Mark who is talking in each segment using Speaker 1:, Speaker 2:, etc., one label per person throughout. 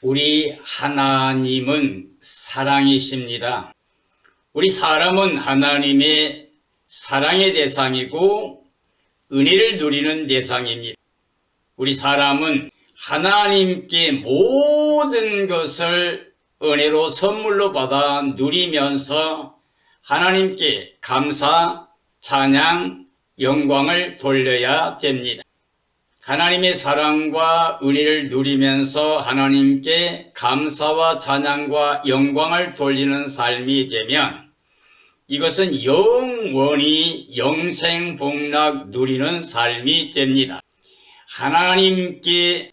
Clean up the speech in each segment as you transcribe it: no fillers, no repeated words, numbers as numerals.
Speaker 1: 우리 하나님은 사랑이십니다. 우리 사람은 하나님의 사랑의 대상이고 은혜를 누리는 대상입니다. 우리 사람은 하나님께 모든 것을 은혜로 선물로 받아 누리면서 하나님께 감사, 찬양, 영광을 돌려야 됩니다. 하나님의 사랑과 은혜를 누리면서 하나님께 감사와 찬양과 영광을 돌리는 삶이 되면 이것은 영원히 영생복락 누리는 삶이 됩니다. 하나님께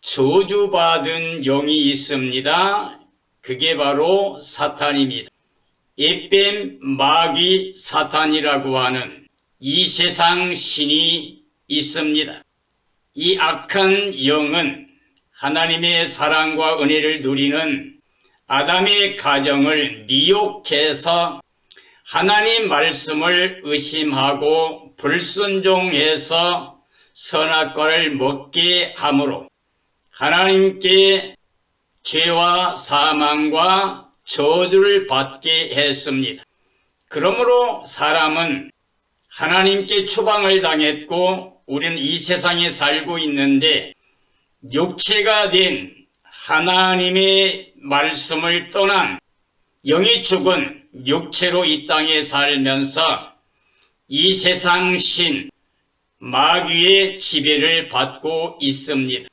Speaker 1: 저주받은 영이 있습니다. 그게 바로 사탄입니다. 에뱀 마귀 사탄이라고 하는 이 세상 신이 있습니다. 이 악한 영은 하나님의 사랑과 은혜를 누리는 아담의 가정을 미혹해서 하나님 말씀을 의심하고 불순종해서 선악과를 먹게 함으로 하나님께 죄와 사망과 저주를 받게 했습니다. 그러므로 사람은 하나님께 추방을 당했고 우리는 이 세상에 살고 있는데 육체가 된 하나님의 말씀을 떠난 영이 죽은 육체로 이 땅에 살면서 이 세상 신 마귀의 지배를 받고 있습니다.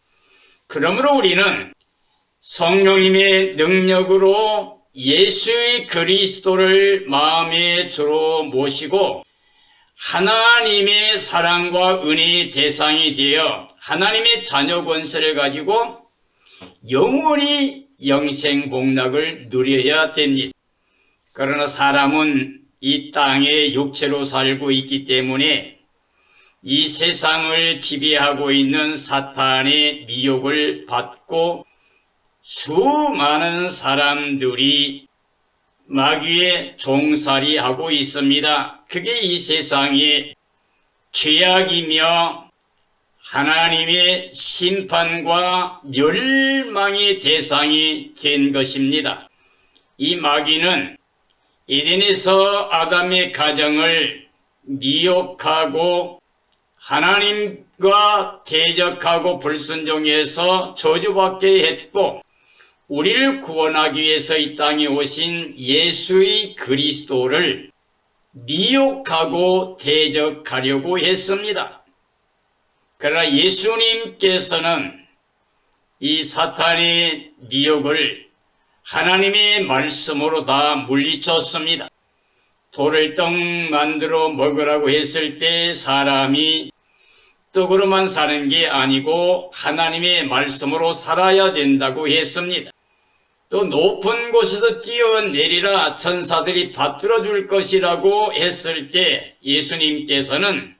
Speaker 1: 그러므로 우리는 성령님의 능력으로 예수의 그리스도를 마음의 주로 모시고 하나님의 사랑과 은혜의 대상이 되어 하나님의 자녀 권세를 가지고 영원히 영생복락을 누려야 됩니다. 그러나 사람은 이 땅에 육체로 살고 있기 때문에 이 세상을 지배하고 있는 사탄의 미혹을 받고 수많은 사람들이 마귀의 종살이하고 있습니다. 그게 이 세상의 죄악이며 하나님의 심판과 멸망의 대상이 된 것입니다. 이 마귀는 에덴에서 아담의 가정을 미혹하고 하나님과 대적하고 불순종해서 저주받게 했고 우리를 구원하기 위해서 이 땅에 오신 예수의 그리스도를 미혹하고 대적하려고 했습니다. 그러나 예수님께서는 이 사탄의 미혹을 하나님의 말씀으로 다 물리쳤습니다. 돌을 떡 만들어 먹으라고 했을 때 사람이 떡으로만 사는 게 아니고 하나님의 말씀으로 살아야 된다고 했습니다. 또 높은 곳에서 뛰어내리라 천사들이 받들어 줄 것이라고 했을 때 예수님께서는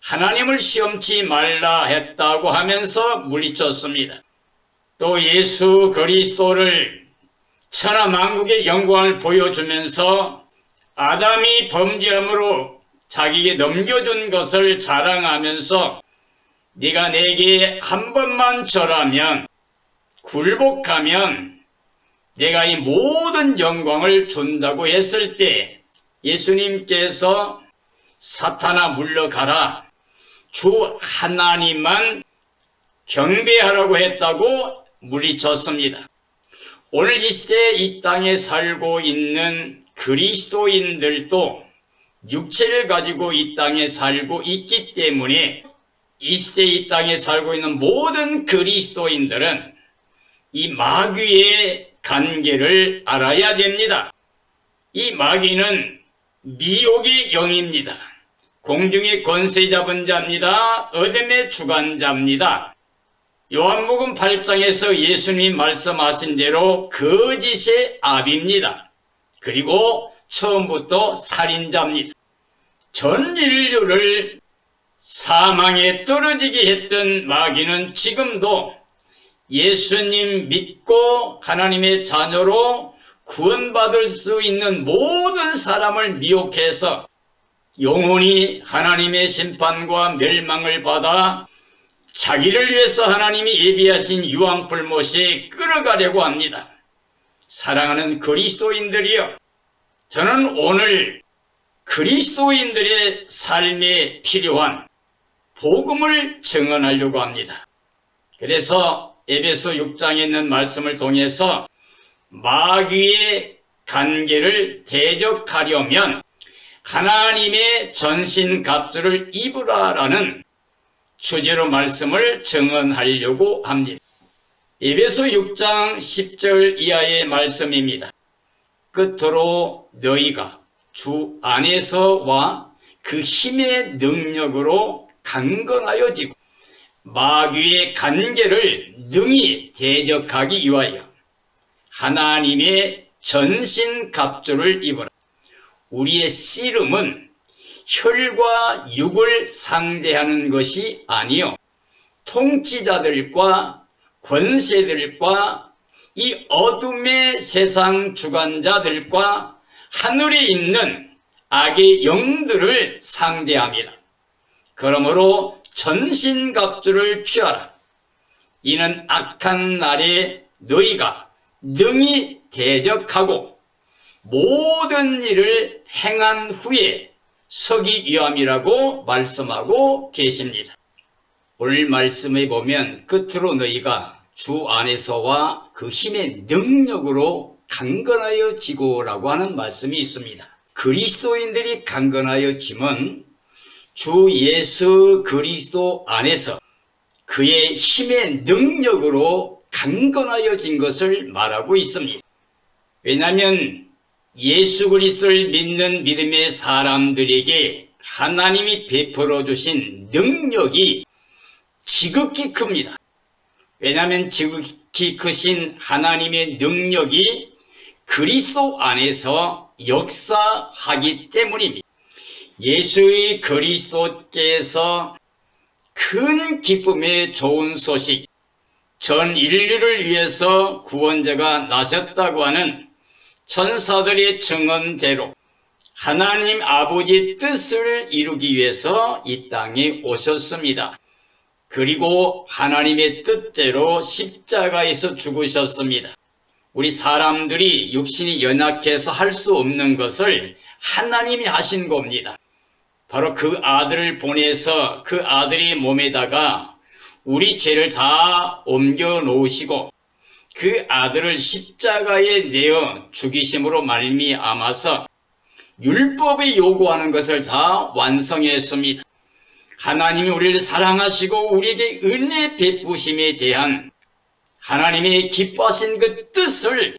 Speaker 1: 하나님을 시험치 말라 했다고 하면서 물리쳤습니다. 또 예수 그리스도를 천하만국의 영광을 보여주면서 아담이 범죄함으로 자기에게 넘겨준 것을 자랑하면서 네가 내게 한 번만 절하면 굴복하면 내가 이 모든 영광을 준다고 했을 때 예수님께서 사탄아 물러가라 주 하나님만 경배하라고 했다고 물리쳤습니다. 오늘 이 시대에 이 땅에 살고 있는 그리스도인들도 육체를 가지고 이 땅에 살고 있기 때문에 이 시대에 이 땅에 살고 있는 모든 그리스도인들은 이 마귀의 관계를 알아야 됩니다. 이 마귀는 미혹의 영입니다. 공중의 권세 잡은 자입니다. 어둠의 주관자입니다. 요한복음 8장에서 예수님이 말씀하신 대로 거짓의 아비입니다. 그리고 처음부터 살인자입니다. 전 인류를 사망에 떨어지게 했던 마귀는 지금도 예수님 믿고 하나님의 자녀로 구원받을 수 있는 모든 사람을 미혹해서 영원히 하나님의 심판과 멸망을 받아 자기를 위해서 하나님이 예비하신 유황불못에 끌어가려고 합니다. 사랑하는 그리스도인들이여, 저는 오늘 그리스도인들의 삶에 필요한 복음을 증언하려고 합니다. 그래서 에베소 6장에 있는 말씀을 통해서 마귀의 관계를 대적하려면 하나님의 전신갑주를 입으라라는 주제로 말씀을 증언하려고 합니다. 에베소 6장 10절 이하의 말씀입니다. 끝으로 너희가 주 안에서와 그 힘의 능력으로 강건하여지고 마귀의 관계를 능히 대적하기 위하여 하나님의 전신갑주를 입어라. 우리의 씨름은 혈과 육을 상대하는 것이 아니요 통치자들과 권세들과 이 어둠의 세상 주관자들과 하늘에 있는 악의 영들을 상대합니다. 그러므로 전신갑주를 취하라. 이는 악한 날에 너희가 능히 대적하고 모든 일을 행한 후에 서기 위함이라고 말씀하고 계십니다. 오늘 말씀에 보면 끝으로 너희가 주 안에서와 그 힘의 능력으로 강건하여지고라고 하는 말씀이 있습니다. 그리스도인들이 강건하여짐은 주 예수 그리스도 안에서 그의 힘의 능력으로 강건하여진 것을 말하고 있습니다. 왜냐하면 예수 그리스도를 믿는 믿음의 사람들에게 하나님이 베풀어 주신 능력이 지극히 큽니다. 왜냐하면 지극히 크신 하나님의 능력이 그리스도 안에서 역사하기 때문입니다. 예수의 그리스도께서 큰 기쁨의 좋은 소식, 전 인류를 위해서 구원자가 나셨다고 하는 천사들의 증언대로 하나님 아버지의 뜻을 이루기 위해서 이 땅에 오셨습니다. 그리고 하나님의 뜻대로 십자가에서 죽으셨습니다. 우리 사람들이 육신이 연약해서 할 수 없는 것을 하나님이 하신 겁니다. 바로 그 아들을 보내서 그 아들의 몸에다가 우리 죄를 다 옮겨 놓으시고 그 아들을 십자가에 내어 죽이심으로 말미암아서 율법이 요구하는 것을 다 완성했습니다. 하나님이 우리를 사랑하시고 우리에게 은혜 베푸심에 대한 하나님의 기뻐하신 그 뜻을,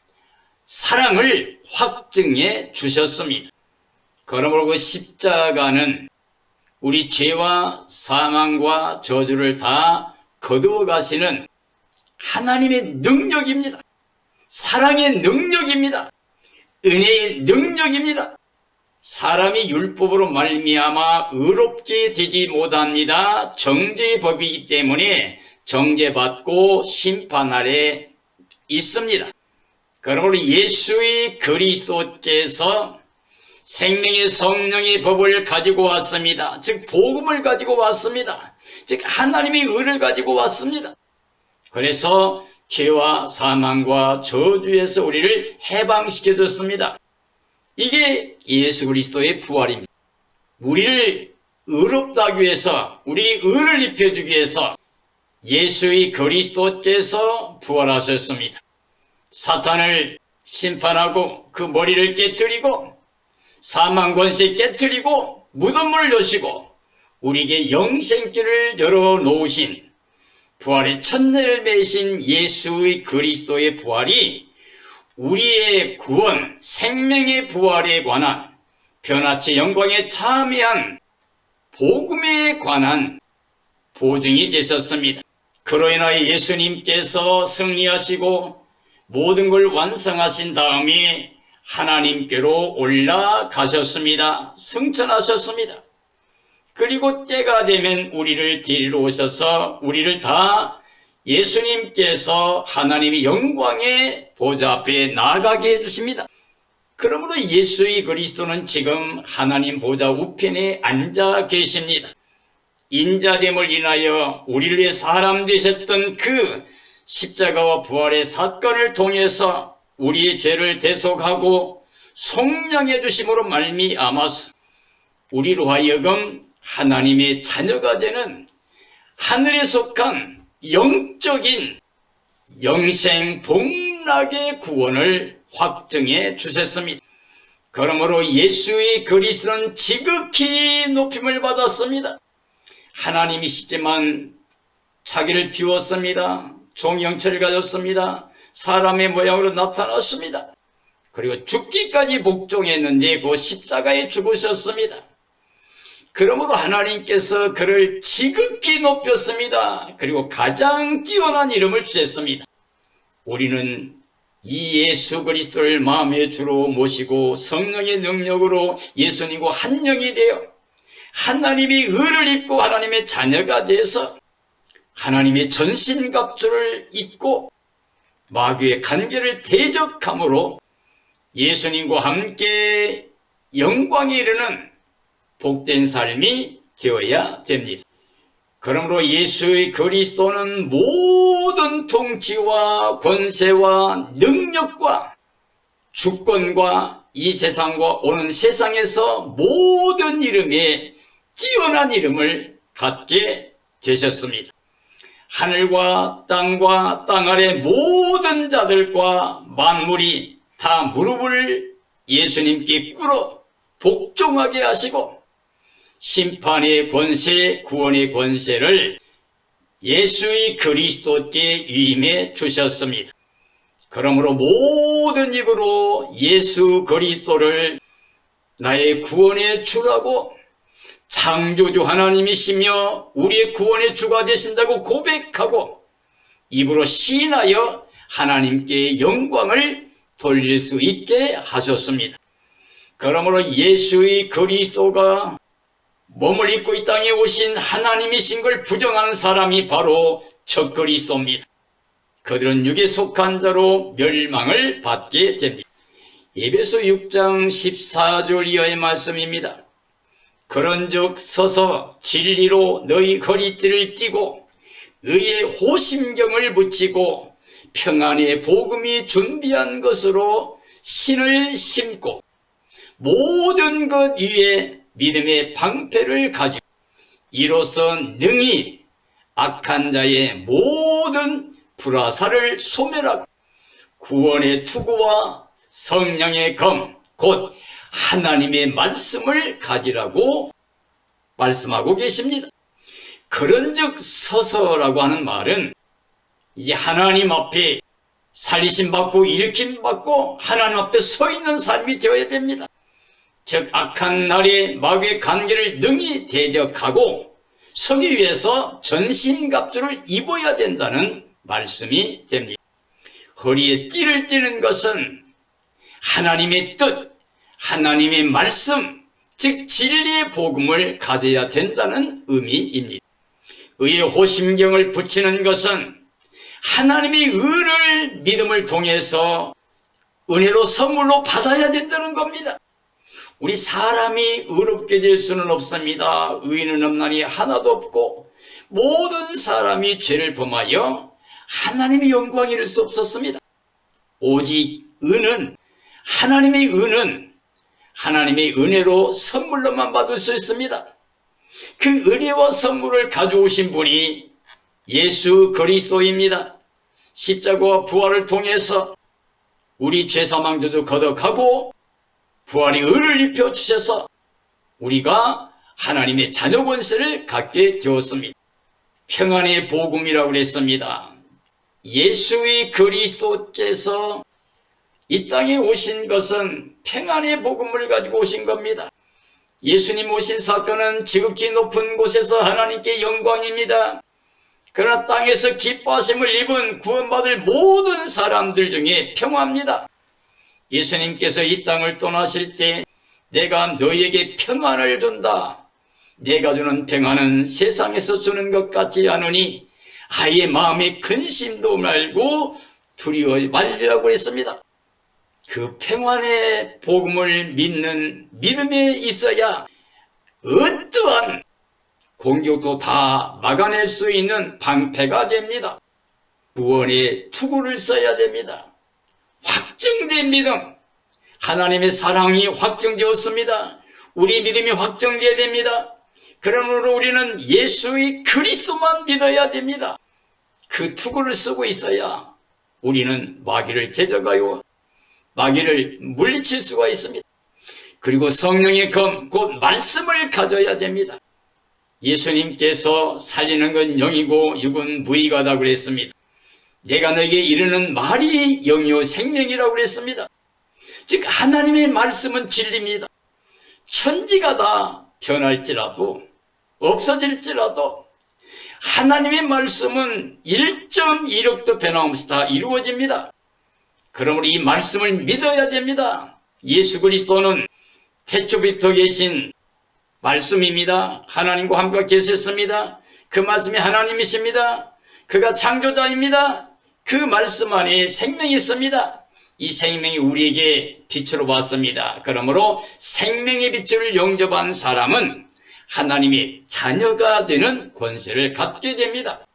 Speaker 1: 사랑을 확증해 주셨습니다. 그러므로 그 십자가는 우리 죄와 사망과 저주를 다 거두어 가시는 하나님의 능력입니다. 사랑의 능력입니다. 은혜의 능력입니다. 사람이 율법으로 말미암아 의롭게 되지 못합니다. 정죄의 법이기 때문에 정죄받고 심판 아래 있습니다. 그러므로 예수의 그리스도께서 생명의 성령의 법을 가지고 왔습니다. 즉 복음을 가지고 왔습니다. 즉 하나님의 의를 가지고 왔습니다. 그래서 죄와 사망과 저주에서 우리를 해방시켜 줬습니다. 이게 예수 그리스도의 부활입니다. 우리를 의롭다 하기 위해서, 우리 의를 입혀주기 위해서 예수의 그리스도께서 부활하셨습니다. 사탄을 심판하고 그 머리를 깨뜨리고 사망 권세 깨뜨리고 무덤을 여시고 우리에게 영생길을 열어놓으신 부활의 첫날을 매신 예수의 그리스도의 부활이 우리의 구원, 생명의 부활에 관한 변화체 영광에 참여한 복음에 관한 보증이 되셨습니다. 그로 인하여 예수님께서 승리하시고 모든 걸 완성하신 다음에 하나님께로 올라가셨습니다. 승천하셨습니다. 그리고 때가 되면 우리를 데리러 오셔서 우리를 다 예수님께서 하나님의 영광의 보좌 앞에 나가게 해주십니다. 그러므로 예수의 그리스도는 지금 하나님 보좌 우편에 앉아 계십니다. 인자됨을 인하여 우리를 위해 사람 되셨던 그 십자가와 부활의 사건을 통해서 우리의 죄를 대속하고 속량해 주심으로 말미암아서 우리로 하여금 하나님의 자녀가 되는 하늘에 속한 영적인 영생 복락의 구원을 확증해 주셨습니다. 그러므로 예수의 그리스도는 지극히 높임을 받았습니다. 하나님이시지만 자기를 비웠습니다. 종형체를 가졌습니다. 사람의 모양으로 나타났습니다. 그리고 죽기까지 복종했는데 그 십자가에 죽으셨습니다. 그러므로 하나님께서 그를 지극히 높였습니다. 그리고 가장 뛰어난 이름을 주셨습니다. 우리는 이 예수 그리스도를 마음의 주로 모시고 성령의 능력으로 예수님과 한 영이 되어 하나님의 의를 입고 하나님의 자녀가 돼서 하나님의 전신갑주를 입고 마귀의 관계를 대적함으로 예수님과 함께 영광에 이르는 복된 삶이 되어야 됩니다. 그러므로 예수의 그리스도는 모든 통치와 권세와 능력과 주권과 이 세상과 오는 세상에서 모든 이름에 뛰어난 이름을 갖게 되셨습니다. 하늘과 땅과 땅 아래 모든 자들과 만물이 다 무릎을 예수님께 꿇어 복종하게 하시고 심판의 권세, 구원의 권세를 예수의 그리스도께 위임해 주셨습니다. 그러므로 모든 입으로 예수 그리스도를 나의 구원의 주라고 창조주 하나님이시며 우리의 구원의 주가 되신다고 고백하고 입으로 시인하여 하나님께 영광을 돌릴 수 있게 하셨습니다. 그러므로 예수의 그리스도가 몸을 입고 이 땅에 오신 하나님이신 걸 부정하는 사람이 바로 적그리스도입니다. 그들은 육에 속한 자로 멸망을 받게 됩니다. 에베소 6장 14절 이하의 말씀입니다. 그런즉 서서 진리로 너희 허리띠를 띠고 의의 호심경을 붙이고 평안의 복음이 준비한 것으로 신을 신고 모든 것 위에 믿음의 방패를 가지고 이로써 능히 악한 자의 모든 불화살을 소멸하고 구원의 투구와 성령의 검, 곧 하나님의 말씀을 가지라고 말씀하고 계십니다. 그런즉 서서라고 하는 말은 이제 하나님 앞에 살리심 받고 일으킴 받고 하나님 앞에 서 있는 삶이 되어야 됩니다. 즉 악한 날에 마귀의 관계를 능히 대적하고 서기 위해서 전신갑주를 입어야 된다는 말씀이 됩니다. 허리에 띠를 띠는 것은 하나님의 뜻, 하나님의 말씀, 즉 진리의 복음을 가져야 된다는 의미입니다. 의의 호심경을 붙이는 것은 하나님의 의를 믿음을 통해서 은혜로 선물로 받아야 된다는 겁니다. 우리 사람이 의롭게 될 수는 없습니다. 의인은 없나니 하나도 없고 모든 사람이 죄를 범하여 하나님의 영광을 이룰 수 없었습니다. 오직 의는 하나님의 의는 하나님의 은혜로 선물로만 받을 수 있습니다. 그 은혜와 선물을 가져오신 분이 예수 그리스도입니다. 십자가와 부활을 통해서 우리 죄사망 저주 거듭하고 부활의 의를 입혀주셔서 우리가 하나님의 자녀 권세를 갖게 되었습니다. 평안의 복음이라고 그랬습니다. 예수의 그리스도께서 이 땅에 오신 것은 평안의 복음을 가지고 오신 겁니다. 예수님 오신 사건은 지극히 높은 곳에서 하나님께 영광입니다. 그러나 땅에서 기뻐하심을 입은 구원받을 모든 사람들 중에 평화입니다. 예수님께서 이 땅을 떠나실 때 내가 너희에게 평안을 준다. 내가 주는 평안은 세상에서 주는 것 같지 않으니 아예 마음에 근심도 말고 두려워 말리라고 했습니다. 그 평안의 복음을 믿는 믿음에 있어야 어떠한 공격도 다 막아낼 수 있는 방패가 됩니다. 구원의 투구를 써야 됩니다. 확증된 믿음, 하나님의 사랑이 확정되었습니다. 우리 믿음이 확정되어야 됩니다. 그러므로 우리는 예수의 그리스도만 믿어야 됩니다. 그 투구를 쓰고 있어야 우리는 마귀를 대적하여 마귀를 물리칠 수가 있습니다. 그리고 성령의 검, 곧 말씀을 가져야 됩니다. 예수님께서 살리는 건 영이고 육은 무의가다 그랬습니다. 내가 너에게 이르는 말이 영이요 생명이라고 그랬습니다. 즉 하나님의 말씀은 진리입니다. 천지가 다 변할지라도 없어질지라도 하나님의 말씀은 1.16도 변함없이 다 이루어집니다. 그러므로 이 말씀을 믿어야 됩니다. 예수 그리스도는 태초부터 계신 말씀입니다. 하나님과 함께 계셨습니다. 그 말씀이 하나님이십니다. 그가 창조자입니다. 그 말씀 안에 생명이 있습니다. 이 생명이 우리에게 빛으로 왔습니다. 그러므로 생명의 빛을 영접한 사람은 하나님의 자녀가 되는 권세를 갖게 됩니다.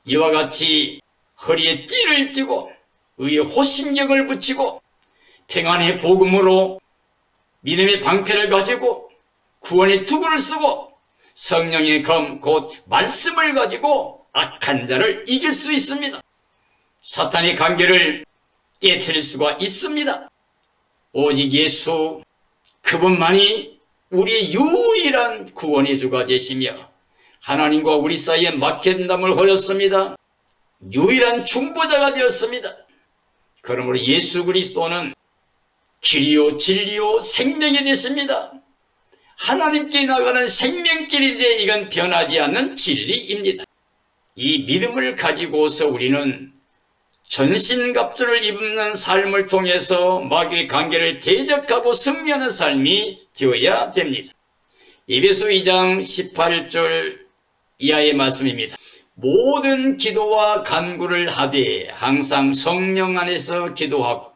Speaker 1: 이와 같이 허리에 띠를 띠고 의의 호심경을 붙이고 평안의 복음으로 믿음의 방패를 가지고 구원의 투구를 쓰고 성령의 검 곧 말씀을 가지고 악한 자를 이길 수 있습니다. 사탄의 관계를 깨트릴 수가 있습니다. 오직 예수 그분만이 우리의 유일한 구원의 주가 되시며 하나님과 우리 사이에 막힌담을 허렸습니다. 유일한 중보자가 되었습니다. 그러므로 예수 그리스도는 길이요 진리요 생명이 되십니다. 하나님께 나가는 생명길인데 이건 변하지 않는 진리입니다. 이 믿음을 가지고서 우리는 전신갑주를 입는 삶을 통해서 마귀의 관계를 대적하고 승리하는 삶이 되어야 됩니다. 에베소 2장 18절 이하의 말씀입니다. 모든 기도와 간구를 하되 항상 성령 안에서 기도하고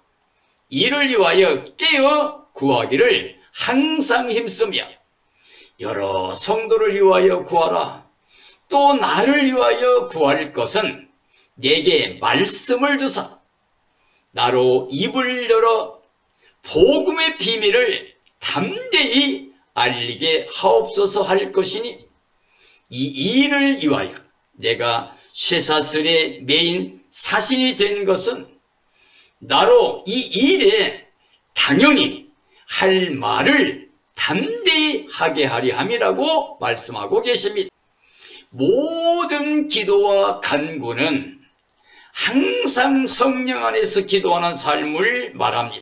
Speaker 1: 이를 위하여 깨어 구하기를 항상 힘쓰며 여러 성도를 위하여 구하라. 또 나를 위하여 구할 것은 내게 말씀을 주사 나로 입을 열어 복음의 비밀을 담대히 알리게 하옵소서 할 것이니 이 일을 위하여 내가 쇠사슬에 매인 사신이 된 것은 나로 이 일에 당연히 할 말을 담대히 하게 하리 함이라고 말씀하고 계십니다. 모든 기도와 간구는 항상 성령 안에서 기도하는 삶을 말합니다.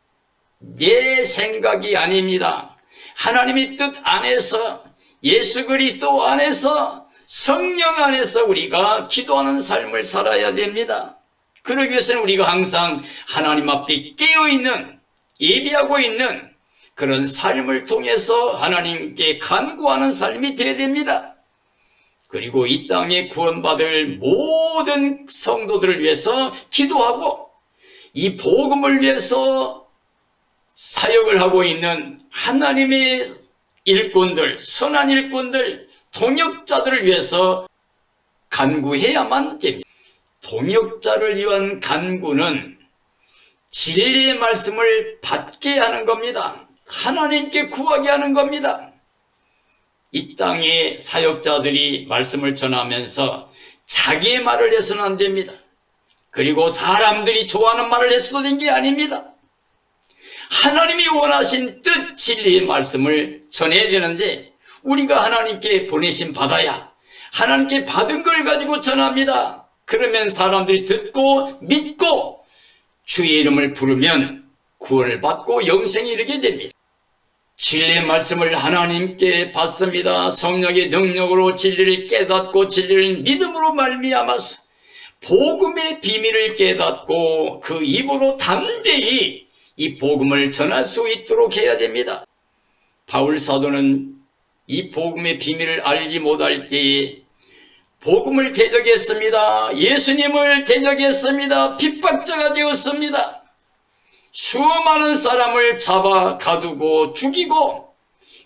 Speaker 1: 내 생각이 아닙니다. 하나님의 뜻 안에서 예수 그리스도 안에서 성령 안에서 우리가 기도하는 삶을 살아야 됩니다. 그러기 위해서는 우리가 항상 하나님 앞에 깨어있는 예비하고 있는 그런 삶을 통해서 하나님께 간구하는 삶이 되어야 됩니다. 그리고 이 땅에 구원받을 모든 성도들을 위해서 기도하고 이 복음을 위해서 사역을 하고 있는 하나님의 일꾼들, 선한 일꾼들, 동역자들을 위해서 간구해야만 됩니다. 동역자를 위한 간구는 진리의 말씀을 받게 하는 겁니다. 하나님께 구하게 하는 겁니다. 이 땅의 사역자들이 말씀을 전하면서 자기의 말을 해서는 안 됩니다. 그리고 사람들이 좋아하는 말을 해서도 된 게 아닙니다. 하나님이 원하신 뜻 진리의 말씀을 전해야 되는데 우리가 하나님께 보내심 받아야 하나님께 받은 걸 가지고 전합니다. 그러면 사람들이 듣고 믿고 주의 이름을 부르면 구원을 받고 영생에 이르게 됩니다. 진리의 말씀을 하나님께 받습니다. 성령의 능력으로 진리를 깨닫고 진리를 믿음으로 말미암아서 복음의 비밀을 깨닫고 그 입으로 담대히 이 복음을 전할 수 있도록 해야 됩니다. 바울 사도는 이 복음의 비밀을 알지 못할 때에 복음을 대적했습니다. 예수님을 대적했습니다. 핍박자가 되었습니다. 수많은 사람을 잡아 가두고 죽이고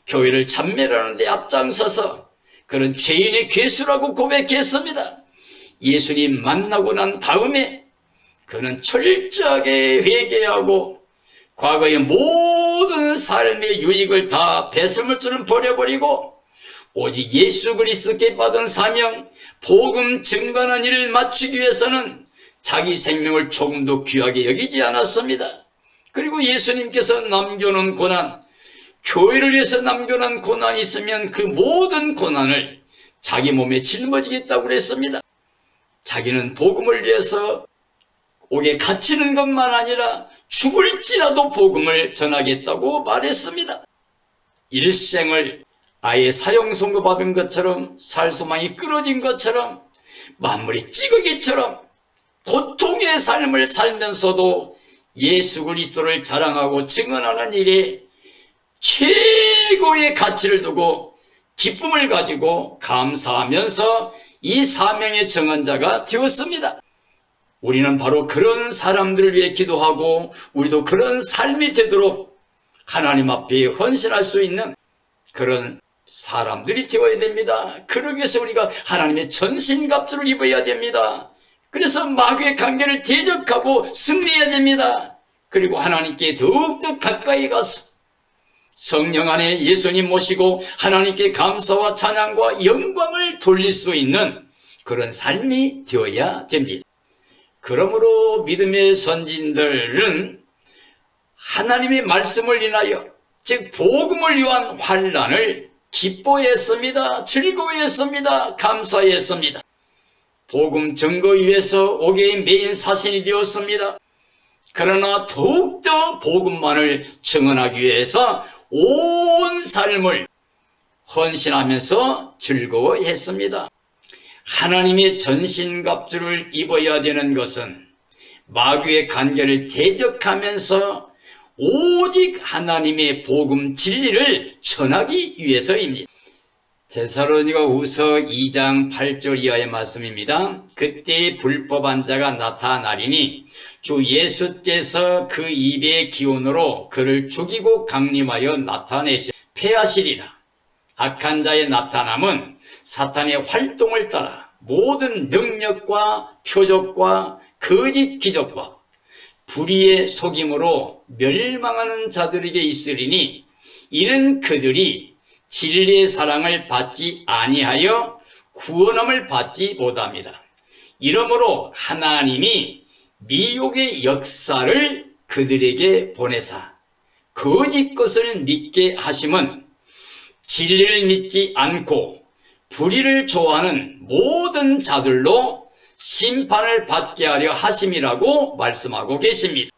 Speaker 1: 교회를 참멸하는 데 앞장서서 그런 죄인의 괴수라고 고백했습니다. 예수님 만나고 난 다음에 그는 철저하게 회개하고 과거의 모든 삶의 유익을 다 배설물처럼 버려버리고 오직 예수 그리스도께 받은 사명, 복음 증거하는 일을 마치기 위해서는 자기 생명을 조금도 귀하게 여기지 않았습니다. 그리고 예수님께서 남겨놓은 고난, 교회를 위해서 남겨놓은 고난이 있으면 그 모든 고난을 자기 몸에 짊어지겠다고 그랬습니다. 자기는 복음을 위해서 옥에 갇히는 것만 아니라 죽을지라도 복음을 전하겠다고 말했습니다. 일생을 아예 사형 선고받은 것처럼, 살소망이 끊어진 것처럼, 만물이 찌꺼기처럼 고통의 삶을 살면서도 예수 그리스도를 자랑하고 증언하는 일에 최고의 가치를 두고 기쁨을 가지고 감사하면서 이 사명의 정언자가 되었습니다. 우리는 바로 그런 사람들을 위해 기도하고 우리도 그런 삶이 되도록 하나님 앞에 헌신할 수 있는 그런 사람들이 되어야 됩니다. 그러기 위해서 우리가 하나님의 전신갑주를 입어야 됩니다. 그래서 마귀의 관계를 대적하고 승리해야 됩니다. 그리고 하나님께 더욱더 가까이 가서 성령 안에 예수님 모시고 하나님께 감사와 찬양과 영광을 돌릴 수 있는 그런 삶이 되어야 됩니다. 그러므로 믿음의 선진들은 하나님의 말씀을 인하여, 즉 복음을 위한 환난을 기뻐했습니다. 즐거워했습니다. 감사했습니다. 복음 증거에 위해서 옥에 매인 사신이 되었습니다. 그러나 더욱더 복음만을 증언하기 위해서 온 삶을 헌신하면서 즐거워했습니다. 하나님의 전신갑주를 입어야 되는 것은 마귀의 관계를 대적하면서 오직 하나님의 복음 진리를 전하기 위해서입니다. 데살로니가후서 2장 8절 이하의 말씀입니다. 그때 불법한 자가 나타나리니 주 예수께서 그 입의 기운으로 그를 죽이고 강림하여 나타내시 패하시리라. 악한 자의 나타남은 사탄의 활동을 따라 모든 능력과 표적과 거짓 기적과 불의의 속임으로 멸망하는 자들에게 있으리니 이는 그들이 진리의 사랑을 받지 아니하여 구원함을 받지 못합니다. 이러므로 하나님이 미혹의 역사를 그들에게 보내사 거짓 것을 믿게 하심은 진리를 믿지 않고 불의를 좋아하는 모든 자들로 심판을 받게 하려 하심이라고 말씀하고 계십니다.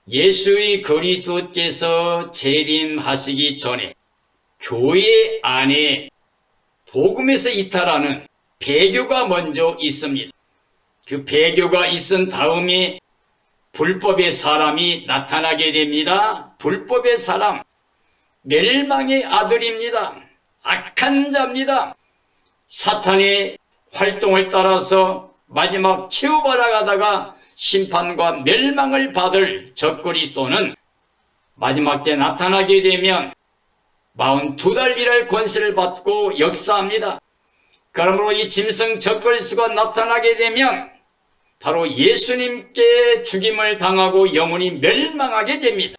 Speaker 1: 예수의 그리스도께서 재림하시기 전에 교회 안에 복음에서 이탈하는 배교가 먼저 있습니다. 그 배교가 있은 다음에 불법의 사람이 나타나게 됩니다. 불법의 사람, 멸망의 아들입니다. 악한 자입니다. 사탄의 활동을 따라서 마지막 치유받아가다가 심판과 멸망을 받을 적그리스도는 마지막 때 나타나게 되면 42달 일할 권세를 받고 역사합니다. 그러므로 이 짐승 적그리스도가 나타나게 되면 바로 예수님께 죽임을 당하고 영원히 멸망하게 됩니다.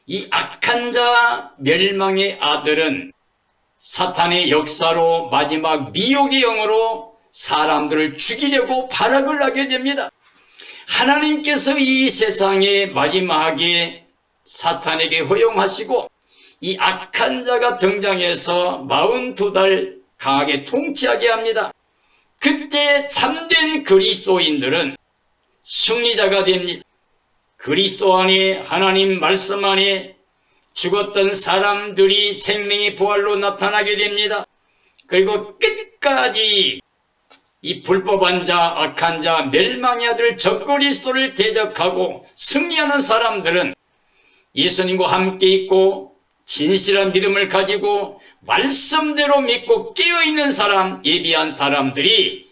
Speaker 1: 이 악한 자 멸망의 아들은 사탄의 역사로 마지막 미혹의 영으로 사람들을 죽이려고 발악을 하게 됩니다. 하나님께서 이 세상에 마지막에 사탄에게 허용하시고 이 악한 자가 등장해서 42달 강하게 통치하게 합니다. 그때 참된 그리스도인들은 승리자가 됩니다. 그리스도 안에 하나님 말씀 안에 죽었던 사람들이 생명의 부활로 나타나게 됩니다. 그리고 끝까지 이 불법한 자, 악한 자, 멸망의 아들 적그리스도를 대적하고 승리하는 사람들은 예수님과 함께 있고 진실한 믿음을 가지고 말씀대로 믿고 깨어있는 사람, 예비한 사람들이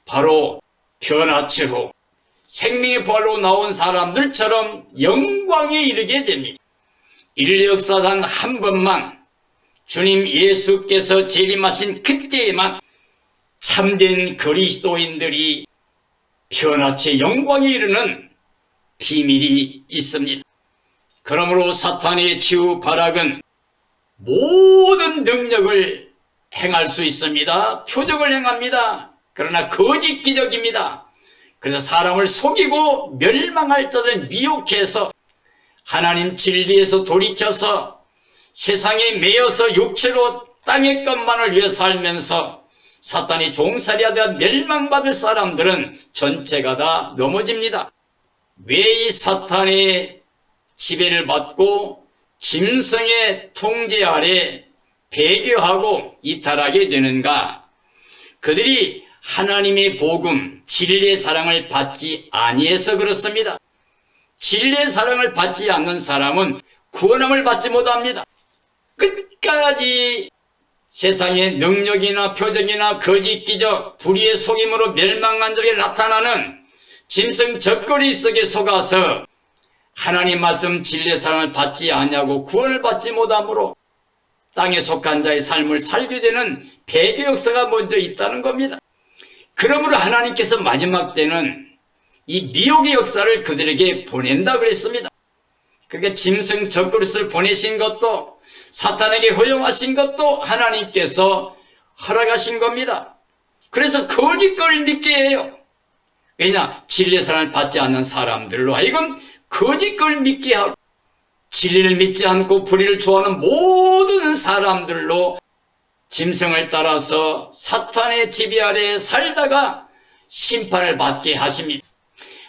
Speaker 1: 바로 변화체로 생명의 부활로 나온 사람들처럼 영광에 이르게 됩니다. 인류 역사 단 한 번만 주님 예수께서 재림하신 그때에만 참된 그리스도인들이 변화체 영광에 이르는 비밀이 있습니다. 그러므로 사탄의 지우 바락은 모든 능력을 행할 수 있습니다. 표적을 행합니다. 그러나 거짓 기적입니다. 그래서 사람을 속이고 멸망할 자를 미혹해서 하나님 진리에서 돌이켜서 세상에 매여서 육체로 땅의 것만을 위해 살면서 사탄이 종살이하다 멸망받을 사람들은 전체가 다 넘어집니다. 왜 이 사탄의 지배를 받고 짐승의 통제 아래 배교하고 이탈하게 되는가? 그들이 하나님의 복음, 진리의 사랑을 받지 아니해서 그렇습니다. 진리의 사랑을 받지 않는 사람은 구원함을 받지 못합니다. 끝까지 세상의 능력이나 표적이나 거짓 기적, 불의의 속임으로 멸망한 자에게 나타나는 짐승 적거리 속에 속아서 하나님 말씀 진리의 사랑을 받지 아니하고 구원을 받지 못함으로 땅에 속한 자의 삶을 살게 되는 배교 역사가 먼저 있다는 겁니다. 그러므로 하나님께서 마지막 때는 이 미혹의 역사를 그들에게 보낸다 그랬습니다. 그러니까 짐승 적그릇을 보내신 것도 사탄에게 허용하신 것도 하나님께서 허락하신 겁니다. 그래서 거짓 걸 믿게 해요. 왜냐? 진리의 사랑을 받지 않는 사람들로 하여금 거짓 걸 믿게 하고 진리를 믿지 않고 불의를 좋아하는 모든 사람들로 짐승을 따라서 사탄의 지배 아래 살다가 심판을 받게 하십니다.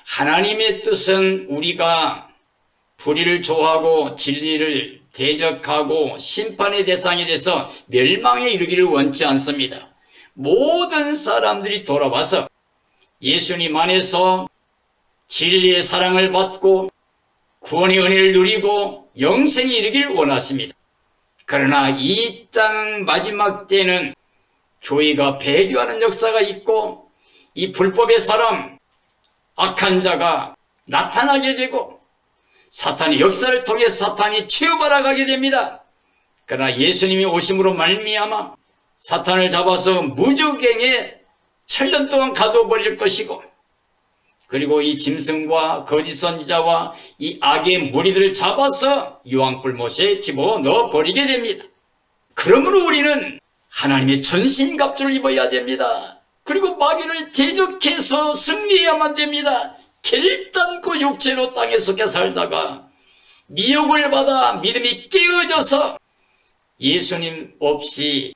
Speaker 1: 하나님의 뜻은 우리가 불의를 좋아하고 진리를 대적하고 심판의 대상이 돼서 멸망에 이르기를 원치 않습니다. 모든 사람들이 돌아와서 예수님 안에서 진리의 사랑을 받고 구원의 은혜를 누리고 영생에 이르기를 원하십니다. 그러나 이 땅 마지막 때는 교회가 배교하는 역사가 있고 이 불법의 사람, 악한 자가 나타나게 되고 사탄의 역사를 통해서 사탄이 치유받아가게 됩니다. 그러나 예수님이 오심으로 말미암아 사탄을 잡아서 무저갱에 7년 동안 가둬버릴 것이고 그리고 이 짐승과 거짓 선지자와 이 악의 무리들을 잡아서 유황불못에 집어넣어 버리게 됩니다. 그러므로 우리는 하나님의 전신갑주를 입어야 됩니다. 그리고 마귀를 대적해서 승리해야만 됩니다. 결단코 육체로 땅에 속해 살다가 미혹을 받아 믿음이 깨어져서 예수님 없이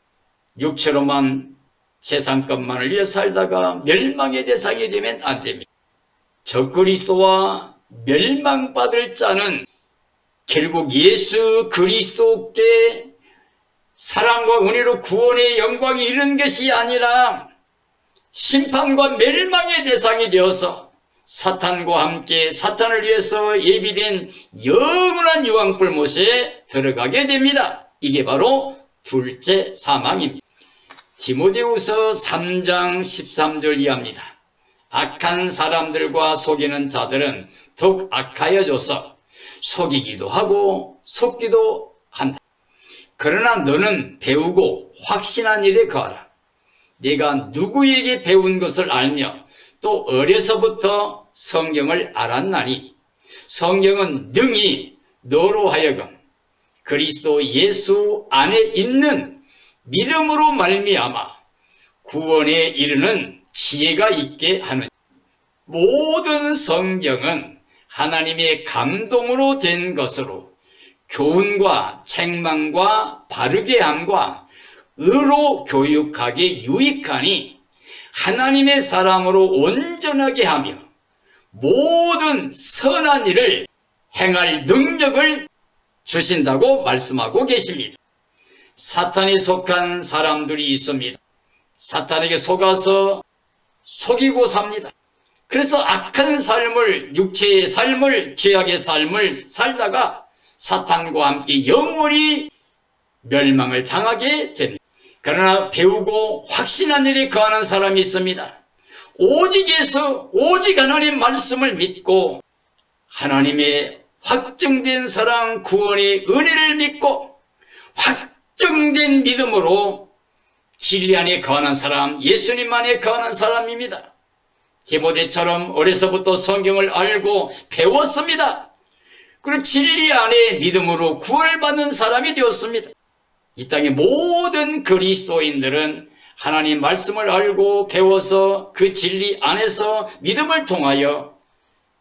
Speaker 1: 육체로만 세상 것만을 위해 살다가 멸망의 대상이 되면 안 됩니다. 적그리스도와 멸망받을 자는 결국 예수 그리스도께 사랑과 은혜로 구원의 영광이 이르는 것이 아니라 심판과 멸망의 대상이 되어서 사탄과 함께 사탄을 위해서 예비된 영원한 유황불못에 들어가게 됩니다. 이게 바로 둘째 사망입니다. 디모데후서 3장 13절 이하입니다. 악한 사람들과 속이는 자들은 더욱 악하여져서 속이기도 하고 속기도 한다. 그러나 너는 배우고 확신한 일에 거하라. 네가 누구에게 배운 것을 알며 또 어려서부터 성경을 알았나니 성경은 능히 너로 하여금 그리스도 예수 안에 있는 믿음으로 말미암아 구원에 이르는 지혜가 있게 하는. 모든 성경은 하나님의 감동으로 된 것으로 교훈과 책망과 바르게 함과 의로 교육하게 유익하니 하나님의 사람으로 온전하게 하며 모든 선한 일을 행할 능력을 주신다고 말씀하고 계십니다. 사탄에 속한 사람들이 있습니다. 사탄에게 속아서 속이고 삽니다. 그래서 악한 삶을, 육체의 삶을, 죄악의 삶을 살다가 사탄과 함께 영원히 멸망을 당하게 됩니다. 그러나 배우고 확신한 일에 거하는 사람이 있습니다. 오직 예수, 오직 하나님 말씀을 믿고 하나님의 확증된 사랑, 구원의 은혜를 믿고 확정된 믿음으로 진리 안에 거하는 사람, 예수님 안에 거하는 사람입니다. 디모데처럼 어려서부터 성경을 알고 배웠습니다. 그리고 진리 안에 믿음으로 구원을 받는 사람이 되었습니다. 이 땅의 모든 그리스도인들은 하나님 말씀을 알고 배워서 그 진리 안에서 믿음을 통하여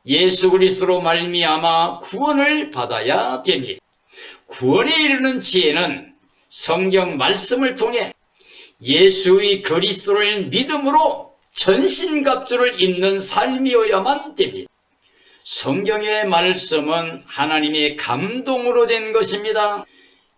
Speaker 1: 예수 그리스도로 말미암아 구원을 받아야 됩니다. 구원에 이르는 지혜는 성경 말씀을 통해 예수의 그리스도를 믿음으로 전신갑주를 입는 삶이어야만 됩니다. 성경의 말씀은 하나님의 감동으로 된 것입니다.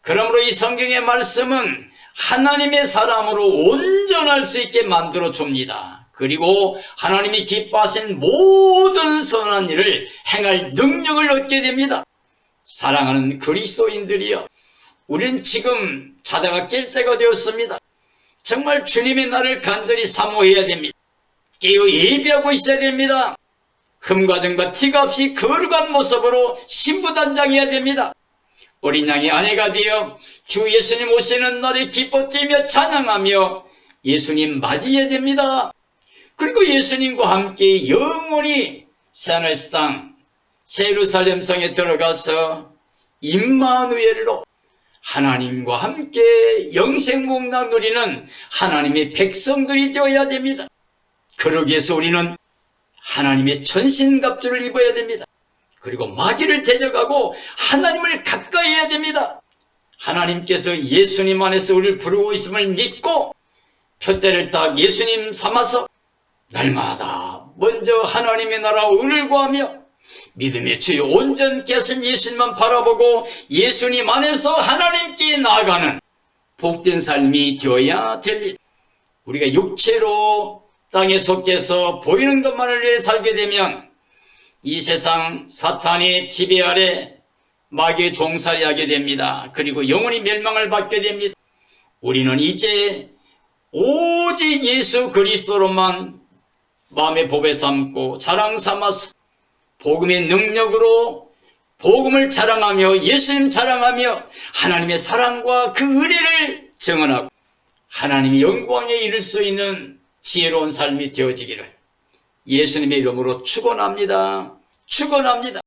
Speaker 1: 그러므로 이 성경의 말씀은 하나님의 사람으로 온전할 수 있게 만들어 줍니다. 그리고 하나님이 기뻐하신 모든 선한 일을 행할 능력을 얻게 됩니다. 사랑하는 그리스도인들이여, 우린 지금 자다가 깰 때가 되었습니다. 정말 주님의 날을 간절히 사모해야 됩니다. 깨어 예비하고 있어야 됩니다. 흠과 점과 티가 없이 거룩한 모습으로 신부단장해야 됩니다. 어린 양의 아내가 되어 주 예수님 오시는 날에 기뻐 뛰며 찬양하며 예수님 맞이해야 됩니다. 그리고 예수님과 함께 영원히 새하늘의 땅 새 예루살렘 성에 들어가서 임마누엘로 하나님과 함께 영생복락 누리는 하나님의 백성들이 되어야 됩니다. 그러기 위해서 우리는 하나님의 전신갑주를 입어야 됩니다. 그리고 마귀를 대적하고 하나님을 가까이 해야 됩니다. 하나님께서 예수님 안에서 우리를 부르고 있음을 믿고 표대를 딱 예수님 삼아서 날마다 먼저 하나님의 나라와 의를 구하며 믿음의 주요 온전케 하신 예수님만 바라보고 예수님 안에서 하나님께 나아가는 복된 삶이 되어야 됩니다. 우리가 육체로 땅에 속해서 보이는 것만을 위해 살게 되면 이 세상 사탄의 지배 아래 마귀의 종살이 하게 됩니다. 그리고 영원히 멸망을 받게 됩니다. 우리는 이제 오직 예수 그리스도로만 마음의 법에 삼고 자랑 삼아서 복음의 능력으로 복음을 자랑하며 예수님 자랑하며 하나님의 사랑과 그 은혜를 증언하고 하나님의 영광에 이를 수 있는 지혜로운 삶이 되어지기를 예수님의 이름으로 축원합니다. 축원합니다.